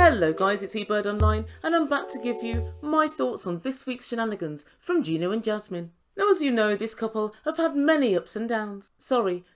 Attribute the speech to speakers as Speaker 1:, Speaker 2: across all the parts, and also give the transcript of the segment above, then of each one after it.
Speaker 1: Hello guys, it's Ebird Online and I'm back to give you my thoughts on this week's shenanigans from Gino and Jasmine. Now as you know, this couple have had many ups and downs.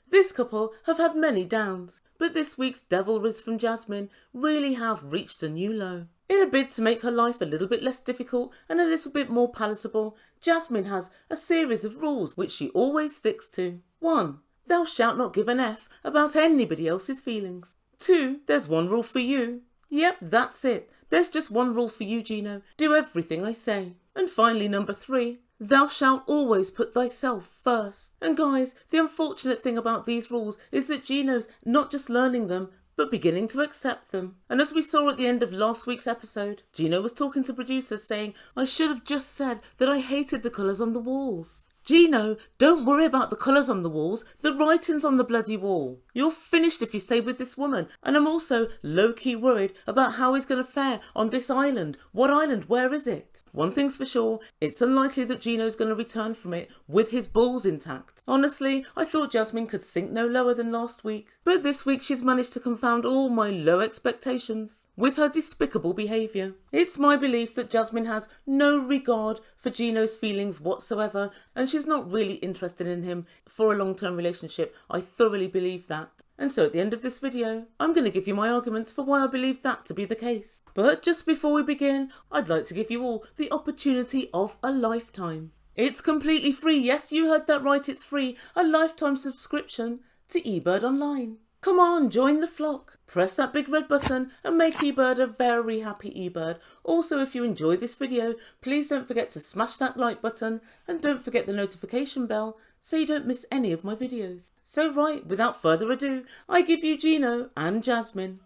Speaker 1: This couple have had many downs. But this week's devilries from Jasmine really have reached a new low. In a bid to make her life a little bit less difficult and a little bit more palatable, Jasmine has a series of rules which she always sticks to. 1. Thou shalt not give an F about anybody else's feelings. 2. There's one rule for you. Yep, that's it. There's just one rule for you, Gino. Do everything I say. And finally, number 3. Thou shalt always put thyself first. And guys, the unfortunate thing about these rules is that Gino's not just learning them, but beginning to accept them. And as we saw at the end of last week's episode, Gino was talking to producers saying, I should have just said that I hated the colours on the walls. Gino, don't worry about the colours on the walls, the writing's on the bloody wall. You're finished if you stay with this woman, and I'm also low-key worried about how he's going to fare on this island. What island? Where is it? One thing's for sure, it's unlikely that Gino's going to return from it with his balls intact. Honestly, I thought Jasmine could sink no lower than last week, but this week she's managed to confound all my low expectations with her despicable behaviour. It's my belief that Jasmine has no regard for Gino's feelings whatsoever, and she's not really interested in him for a long-term relationship. I thoroughly believe that. And so at the end of this video, I'm going to give you my arguments for why I believe that to be the case. But just before we begin, I'd like to give you all the opportunity of a lifetime. It's completely free. Yes, you heard that right, it's free. A lifetime subscription to Ebird Online. Come on, join the flock. Press that big red button and make Ebird a very happy Ebird. Also, if you enjoy this video, please don't forget to smash that like button and don't forget the notification bell so you don't miss any of my videos. So right, without further ado, I give you Gino and Jasmine.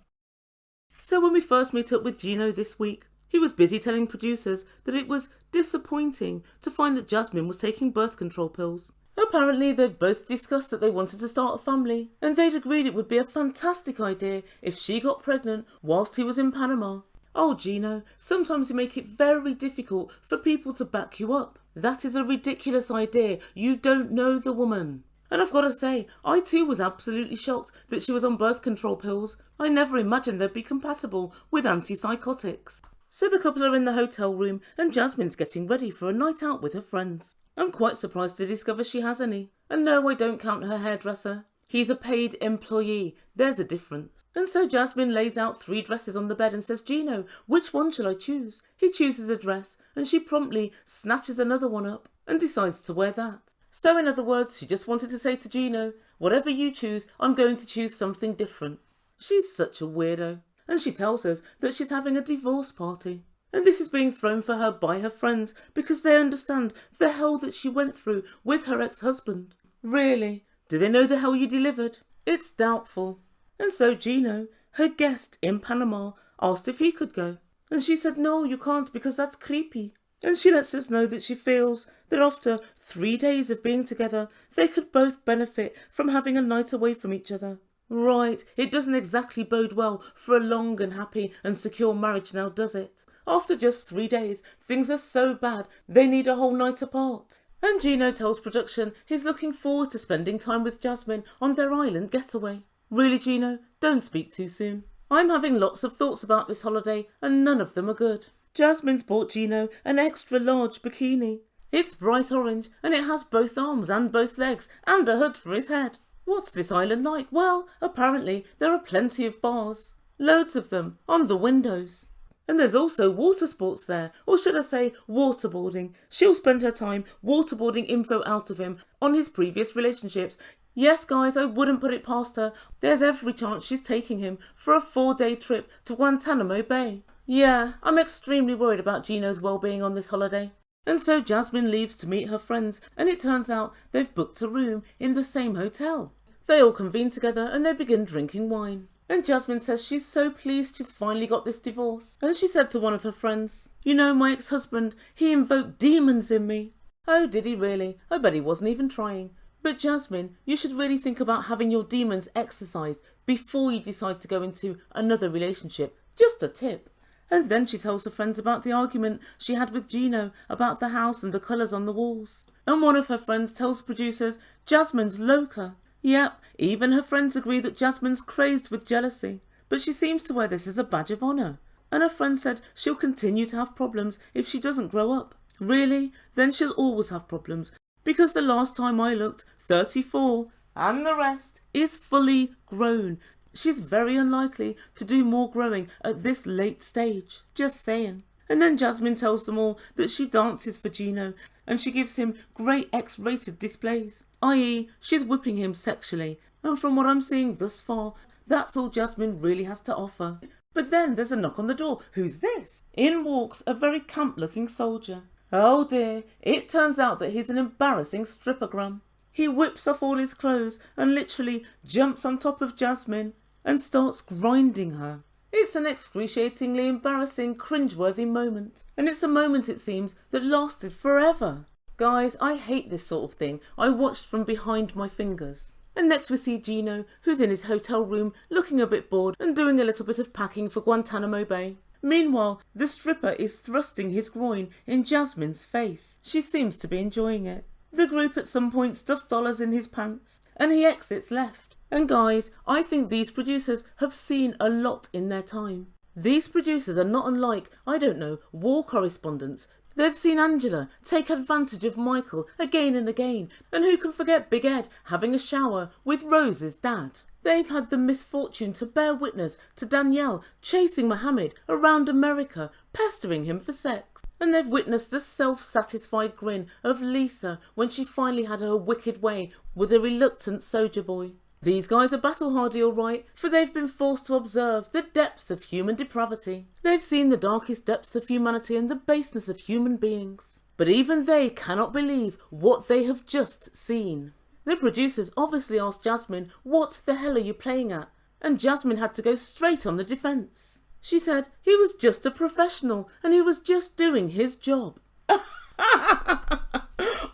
Speaker 1: So when we first meet up with Gino this week, he was busy telling producers that it was disappointing to find that Jasmine was taking birth control pills. Apparently they'd both discussed that they wanted to start a family, and they'd agreed it would be a fantastic idea if she got pregnant whilst he was in Panama. Oh Gino, sometimes you make it very difficult for people to back you up. That is a ridiculous idea. You don't know the woman. And I've got to say, I too was absolutely shocked that she was on birth control pills. I never imagined they'd be compatible with antipsychotics. So the couple are in the hotel room and Jasmine's getting ready for a night out with her friends. I'm quite surprised to discover she has any. And no, I don't count her hairdresser. He's a paid employee. There's a difference. And so Jasmine lays out 3 dresses on the bed and says, Gino, which one shall I choose? He chooses a dress and she promptly snatches another one up and decides to wear that. So in other words, she just wanted to say to Gino, whatever you choose, I'm going to choose something different. She's such a weirdo. And she tells us that she's having a divorce party. And this is being thrown for her by her friends because they understand the hell that she went through with her ex-husband. Really? Do they know the hell you delivered? It's doubtful. And so Gino, her guest in Panama, asked if he could go. And she said, no, you can't because that's creepy. And she lets us know that she feels that after 3 days of being together, they could both benefit from having a night away from each other. Right, it doesn't exactly bode well for a long and happy and secure marriage now, does it? After just 3 days, things are so bad, they need a whole night apart. And Gino tells production he's looking forward to spending time with Jasmine on their island getaway. Really, Gino? Don't speak too soon. I'm having lots of thoughts about this holiday and none of them are good. Jasmine's bought Gino an extra large bikini. It's bright orange and it has both arms and both legs and a hood for his head. What's this island like? Well, apparently there are plenty of bars. Loads of them on the windows. And there's also water sports there, or should I say waterboarding. She'll spend her time waterboarding info out of him on his previous relationships. Yes guys, I wouldn't put it past her. There's every chance she's taking him for a 4-day trip to Guantanamo Bay. Yeah, I'm extremely worried about Gino's well-being on this holiday. And so Jasmine leaves to meet her friends and it turns out they've booked a room in the same hotel. They all convene together and they begin drinking wine. And Jasmine says she's so pleased she's finally got this divorce. And she said to one of her friends, you know, my ex-husband, he invoked demons in me. Oh, did he really? I bet he wasn't even trying. But Jasmine, you should really think about having your demons exorcised before you decide to go into another relationship. Just a tip. And then she tells her friends about the argument she had with Gino about the house and the colours on the walls. And one of her friends tells producers Jasmine's loca. Yep, even her friends agree that Jasmine's crazed with jealousy, but she seems to wear this as a badge of honour. and her friend said she'll continue to have problems if she doesn't grow up. Really? Then she'll always have problems, because the last time I looked, 34, and the rest is fully grown. She's very unlikely to do more growing at this late stage. Just saying. And then Jasmine tells them all that she dances for Gino and she gives him great X-rated displays, i.e. she's whipping him sexually. And from what I'm seeing thus far, that's all Jasmine really has to offer. But then there's a knock on the door. Who's this? In walks a very camp-looking soldier. Oh dear, it turns out that he's an embarrassing strippogram. He whips off all his clothes and literally jumps on top of Jasmine and starts grinding her. It's an excruciatingly embarrassing, cringeworthy moment. And it's a moment, it seems, that lasted forever. Guys, I hate this sort of thing. I watched from behind my fingers. And next we see Gino, who's in his hotel room, looking a bit bored and doing a little bit of packing for Guantanamo Bay. Meanwhile, the stripper is thrusting his groin in Jasmine's face. She seems to be enjoying it. The group at some point stuffed dollars in his pants, and he exits left. And guys, I think these producers have seen a lot in their time. These producers are not unlike, I don't know, war correspondents. They've seen Angela take advantage of Michael again and again, and who can forget Big Ed having a shower with Rose's dad? They've had the misfortune to bear witness to Danielle chasing Mohammed around America, pestering him for sex. And they've witnessed the self-satisfied grin of Lisa when she finally had her wicked way with a reluctant Sojaboy. These guys are battle-hardy all right, for they've been forced to observe the depths of human depravity. They've seen the darkest depths of humanity and the baseness of human beings. But even they cannot believe what they have just seen. The producers obviously asked Jasmine, what the hell are you playing at? And Jasmine had to go straight on the defence. She said he was just a professional and he was just doing his job.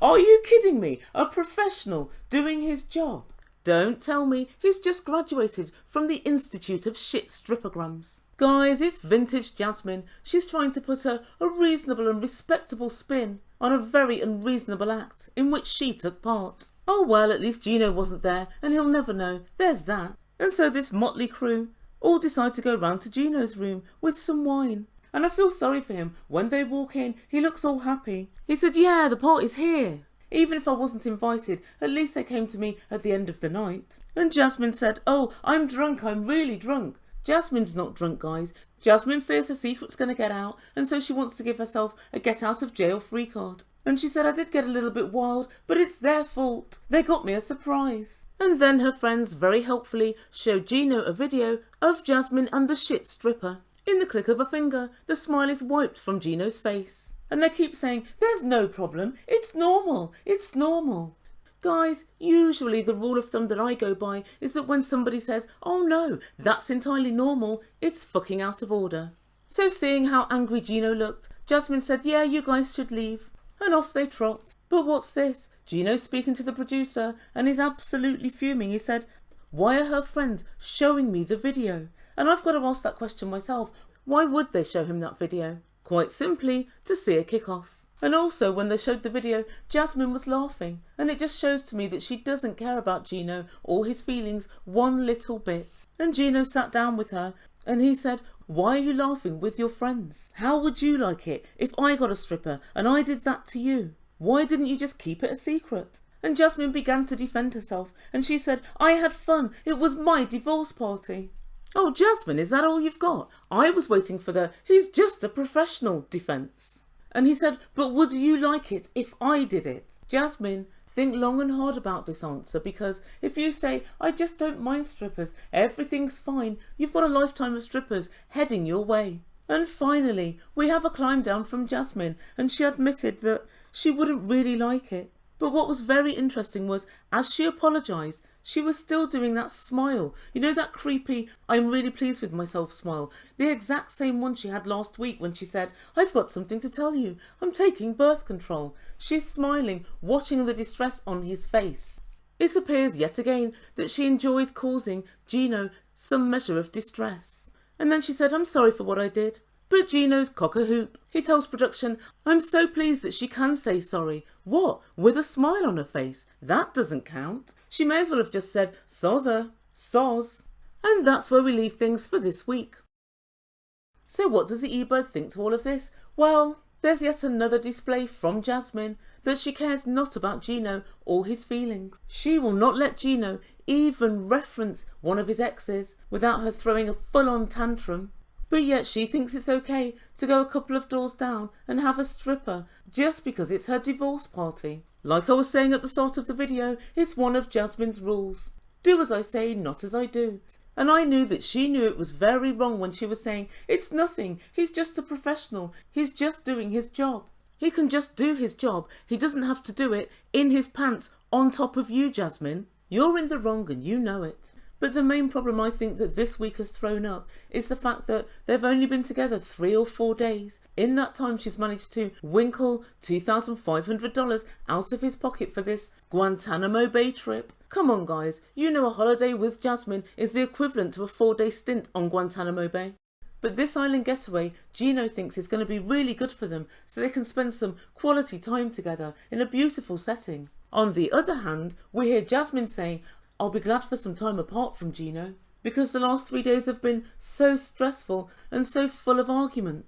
Speaker 1: Are you kidding me? A professional doing his job? Don't tell me he's just graduated from the Institute of Shit Stripograms. Guys, it's vintage Jasmine. She's trying to put a reasonable and respectable spin on a very unreasonable act in which she took part. Oh well, at least Gino wasn't there and he'll never know. There's that. And so this motley crew all decide to go round to Gino's room with some wine. And I feel sorry for him. When they walk in, he looks all happy. He said, yeah, the party's here. Even if I wasn't invited, at least they came to me at the end of the night. And Jasmine said, oh, I'm drunk, I'm really drunk. Jasmine's not drunk, guys. Jasmine fears her secret's going to get out, and so she wants to give herself a get out of jail free card. And she said, I did get a little bit wild, but it's their fault. They got me a surprise. And then her friends very helpfully showed Gino a video of Jasmine and the shit stripper. In the click of a finger, the smile is wiped from Gino's face. And they keep saying, there's no problem, it's normal, it's normal. Guys, usually the rule of thumb that I go by is that when somebody says, oh no, that's entirely normal, it's fucking out of order. So seeing how angry Gino looked, Jasmine said, yeah, you guys should leave. And off they trot. But what's this? Gino's speaking to the producer and is absolutely fuming. He said, why are her friends showing me the video? And I've got to ask that question myself. Why would they show him that video? Quite simply, to see a kick-off. And also, when they showed the video, Jasmine was laughing. And it just shows to me that she doesn't care about Gino or his feelings one little bit. And Gino sat down with her and he said, why are you laughing with your friends? How would you like it if I got a stripper and I did that to you? Why didn't you just keep it a secret? And Jasmine began to defend herself and she said, I had fun. It was my divorce party. Oh, Jasmine, is that all you've got? I was waiting for the, he's just a professional defence. And he said, but would you like it if I did it? Jasmine, think long and hard about this answer, because if you say, I just don't mind strippers, everything's fine, you've got a lifetime of strippers heading your way. And finally, we have a climb down from Jasmine, and she admitted that she wouldn't really like it. But what was very interesting was, as she apologised, she was still doing that smile. You know, that creepy, I'm really pleased with myself smile. The exact same one she had last week when she said, I've got something to tell you. I'm taking birth control. She's smiling, watching the distress on his face. It appears yet again that she enjoys causing Gino some measure of distress. And then she said, I'm sorry for what I did. But Gino's cock-a-hoop. He tells production, I'm so pleased that she can say sorry. What? With a smile on her face? That doesn't count. She may as well have just said, Sozza, soz. And that's where we leave things for this week. So what does the Ebird think to all of this? Well, there's yet another display from Jasmine that she cares not about Gino or his feelings. She will not let Gino even reference one of his exes without her throwing a full-on tantrum. But yet she thinks it's okay to go a couple of doors down and have a stripper just because it's her divorce party. Like I was saying at the start of the video, it's one of Jasmine's rules. Do as I say, not as I do. And I knew that she knew it was very wrong when she was saying, it's nothing, he's just a professional, he's just doing his job. He can just do his job, he doesn't have to do it in his pants on top of you, Jasmine. You're in the wrong and you know it. But the main problem I think that this week has thrown up is the fact that they've only been together 3 or 4 days. In that time she's managed to winkle $2,500 out of his pocket for this Guantanamo Bay trip. Come on guys, you know a holiday with Jasmine is the equivalent to a 4-day stint on Guantanamo Bay. But this island getaway, Gino thinks is going to be really good for them so they can spend some quality time together in a beautiful setting. On the other hand, we hear Jasmine saying, I'll be glad for some time apart from Gino because the last 3 days have been so stressful and so full of argument.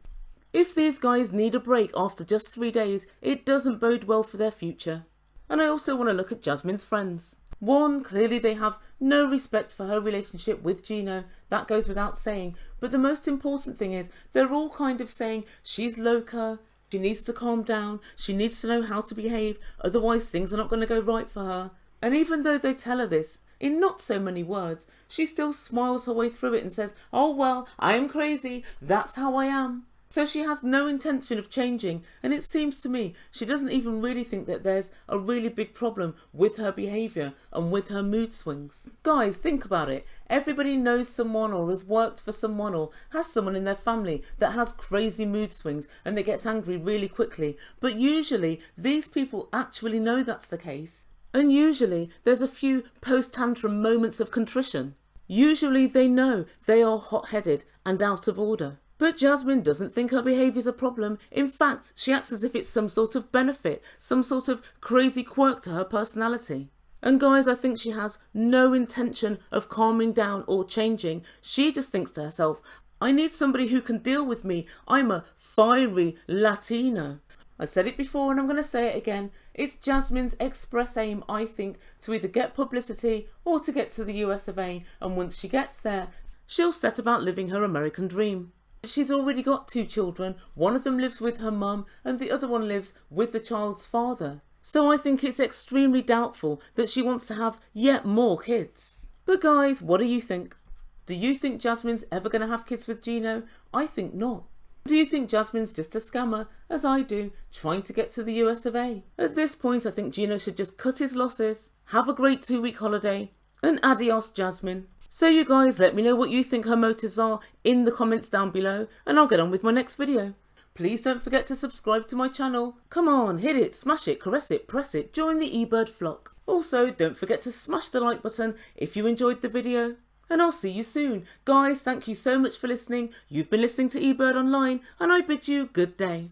Speaker 1: If these guys need a break after just 3 days, it doesn't bode well for their future. And I also want to look at Jasmine's friends. One, clearly they have no respect for her relationship with Gino, that goes without saying, but the most important thing is they're all kind of saying she's loca, she needs to calm down, she needs to know how to behave, otherwise things are not going to go right for her. And even though they tell her this in not so many words, she still smiles her way through it and says, oh well, I'm crazy, that's how I am. So she has no intention of changing, and it seems to me she doesn't even really think that there's a really big problem with her behaviour and with her mood swings. Guys, think about it. Everybody knows someone or has worked for someone or has someone in their family that has crazy mood swings and that gets angry really quickly. But usually these people actually know that's the case. And usually there's a few post-tantrum moments of contrition. Usually they know they are hot-headed and out of order. But Jasmine doesn't think her behaviour is a problem. In fact, she acts as if it's some sort of benefit, some sort of crazy quirk to her personality. And guys, I think she has no intention of calming down or changing. She just thinks to herself, I need somebody who can deal with me. I'm a fiery Latina. I said it before and I'm going to say it again. It's Jasmine's express aim, I think, to either get publicity or to get to the US of A. And once she gets there, she'll set about living her American dream. She's already got 2 children. One of them lives with her mum and the other one lives with the child's father. So I think it's extremely doubtful that she wants to have yet more kids. But guys, what do you think? Do you think Jasmine's ever going to have kids with Gino? I think not. Do you think Jasmine's just a scammer, as I do, trying to get to the US of A? At this point, I think Gino should just cut his losses, have a great 2-week holiday, and adios, Jasmine. So you guys, let me know what you think her motives are in the comments down below, and I'll get on with my next video. Please don't forget to subscribe to my channel. Come on, hit it, smash it, caress it, press it, join the Ebird flock. Also, don't forget to smash the like button if you enjoyed the video. And I'll see you soon. Guys, thank you so much for listening. You've been listening to Ebird Online, and I bid you good day.